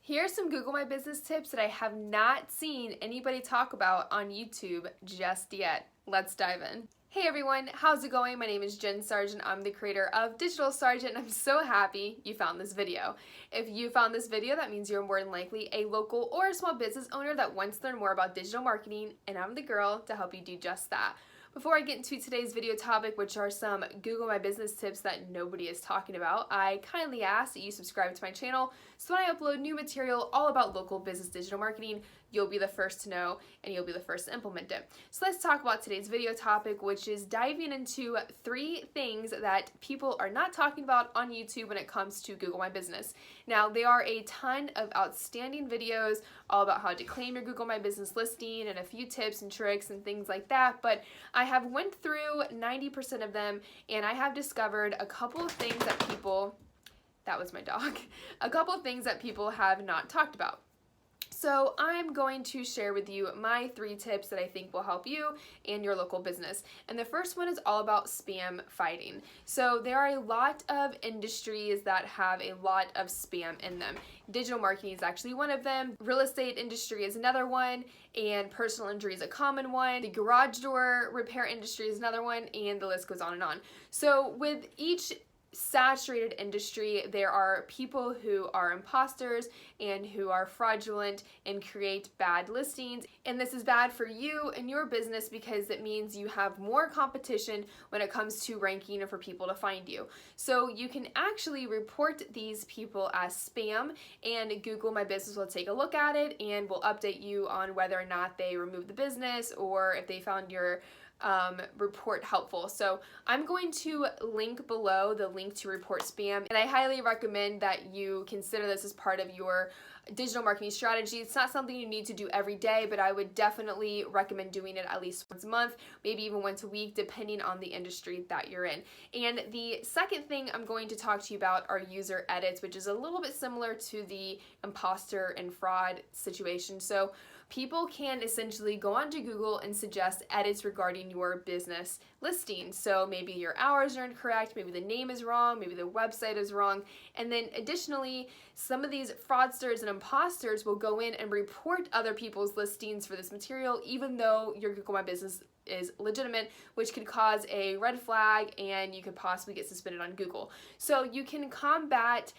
Here are some Google My Business tips that I have not seen anybody talk about on YouTube just yet. Let's dive in. Hey everyone, how's it going? My name is Jen Sargeant. I'm the creator of Digital Sargeant and I'm so happy you found this video. If you found this video, that means you're more than likely a local or a small business owner that wants to learn more about digital marketing, and I'm the girl to help you do just that. Before I get into today's video topic, which are some Google My Business tips that nobody is talking about, I kindly ask that you subscribe to my channel so when I upload new material all about local business digital marketing, you'll be the first to know and you'll be the first to implement it. So let's talk about today's video topic, which is diving into 3 things that people are not talking about on YouTube when it comes to Google My Business. Now, there are a ton of outstanding videos all about how to claim your Google My Business listing and a few tips and tricks and things like that, but I have went through 90% of them and I have discovered a couple of things that people, that was my dog, a couple of things that people have not talked about. So I'm going to share with you my 3 tips that I think will help you and your local business. And the first one is all about spam fighting. So there are a lot of industries that have a lot of spam in them. Digital marketing is actually one of them. Real estate industry is another one. And personal injury is a common one. The garage door repair industry is another one. And the list goes on and on. So with each saturated industry, there are people who are imposters and who are fraudulent and create bad listings, and this is bad for you and your business because it means you have more competition when it comes to ranking and for people to find you. So you can actually report these people as spam, and Google My Business will take a look at it and will update you on whether or not they removed the business or if they found your report helpful. So I'm going to link below the link to report spam, and I highly recommend that you consider this as part of your digital marketing strategy. It's not something you need to do every day, but I would definitely recommend doing it at least once a month, maybe even once a week, depending on the industry that you're in. And the second thing I'm going to talk to you about are user edits, which is a little bit similar to the imposter and fraud situation. So people can essentially go onto Google and suggest edits regarding your business listing. So maybe your hours are incorrect, maybe the name is wrong, maybe the website is wrong. And then additionally, some of these fraudsters and imposters will go in and report other people's listings for this material, even though your Google My Business is legitimate, which could cause a red flag and you could possibly get suspended on Google. So you can combat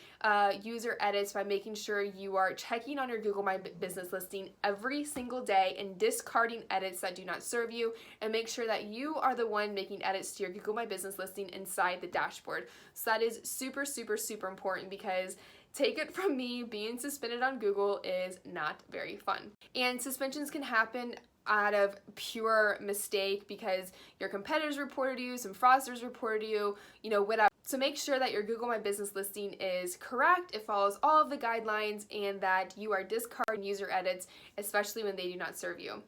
user edits by making sure you are checking on your Google My Business listing every single day and discarding edits that do not serve you, and make sure that you are the one making edits to your Google My Business listing inside the dashboard. So that is super, super, super important, because take it from me, being suspended on Google is not very fun. And suspensions can happen out of pure mistake because your competitors reported you, some fraudsters reported you, whatever. So make sure that your Google My Business listing is correct, it follows all of the guidelines, and that you are discarding user edits, especially when they do not serve you.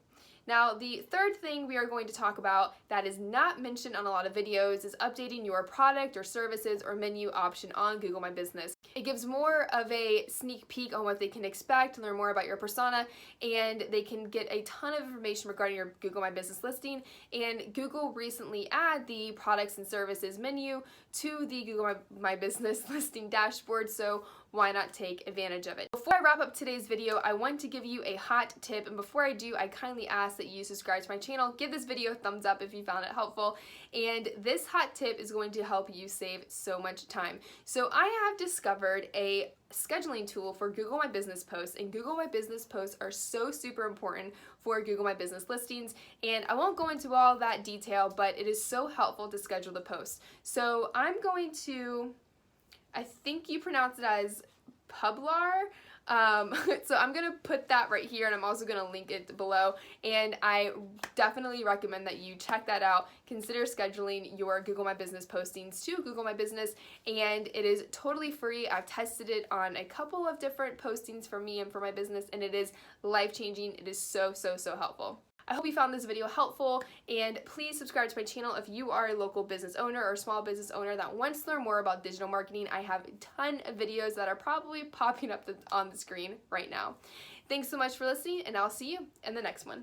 Now, the third thing we are going to talk about that is not mentioned on a lot of videos is updating your product or services or menu option on Google My Business. It gives more of a sneak peek on what they can expect, learn more about your persona, and they can get a ton of information regarding your Google My Business listing. And Google recently added the products and services menu to the Google My Business listing dashboard, so why not take advantage of it? Before I wrap up today's video, I want to give you a hot tip, and before I do, I kindly ask that you subscribe to my channel, give this video a thumbs up if you found it helpful, and this hot tip is going to help you save so much time. So I have discovered a scheduling tool for Google My Business posts, and Google My Business posts are so super important for Google My Business listings, and I won't go into all that detail, but it is so helpful to schedule the posts. So I'm going to, I think you pronounce it as Publar. So I'm going to put that right here, and I'm also going to link it below, and I definitely recommend that you check that out. Consider scheduling your Google My Business postings to Google My Business, and it is totally free. I've tested it on a couple of different postings for me and for my business, and it is life-changing. It is so, so, so helpful. I hope you found this video helpful, and please subscribe to my channel if you are a local business owner or small business owner that wants to learn more about digital marketing. I have a ton of videos that are probably popping up on the screen right now. Thanks so much for listening, and I'll see you in the next one.